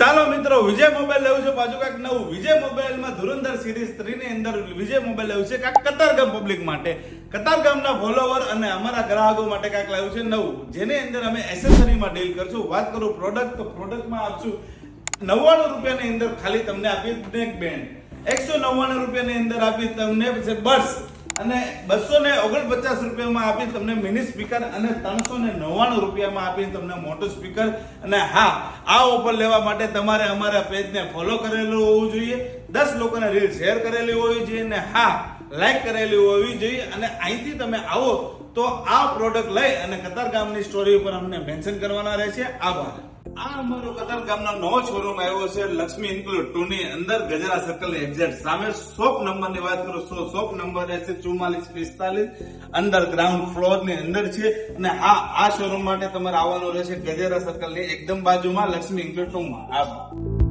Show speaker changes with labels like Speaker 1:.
Speaker 1: ચાલો મિત્રો, વિજય મોબાઈલ લેવું છે પાછું કાંઈક નવું. વિજય મોબાઈલમાં ધુરંધર સિરીઝ 3 ની અંદર વિજય મોબાઈલ લેવું છે કાંઈક કતારગામ પબ્લિક માટે, કતારગામના ફોલોવર અને અમારા ગ્રાહકો માટે કાંઈક લાવ્યું છે નવું, જેની અંદર અમે એસેસરીમાં ડીલ કરશું. વાત કરું પ્રોડક્ટ, તો પ્રોડક્ટમાં આપશું 99 રૂપિયાની અંદર ખાલી તમને આપી નેક બેન્ડ, 199 રૂપિયાની અંદર આપી તમને બર્ડ્સ, અને 249 રૂપિયામાં આપી તમને મિની સ્પીકર, અને 399 રૂપિયામાં આપી તમને મોટું સ્પીકર. અને હા, આ ઓફર લેવા માટે તમારે અમારા પેજને ફોલો કરેલું હોવું જોઈએ, 10 લોકોને રીલ શેર કરેલી હોવી જોઈએ, અને હા, લાઈક કરેલી હોવી જોઈએ. અને અહીંથી તમે આવો તો આ પ્રોડક્ટ લઈ અને કતારગામની સ્ટોરી ઉપર અમને મેન્શન કરવાના રહેશે. આભાર. આ અમારો કતારગામનો નવો શોરૂમ આવ્યો છે લક્ષ્મી ઇન્ક્લુડ 2 ની અંદર, ગજરા સર્કલ ની એક્ઝેક્ટ સામે. શોપ નંબરની વાત કરું તો શોપ નંબર છે 4445, અંદર ગ્રાઉન્ડ ફ્લોર ની અંદર છે. અને હા, આ શોરૂમ માટે તમારે આવવાનું રહેશે ગજરા સર્કલ ની એકદમ બાજુમાં લક્ષ્મી ઇન્ક્લુડ 2 માં. આભાર.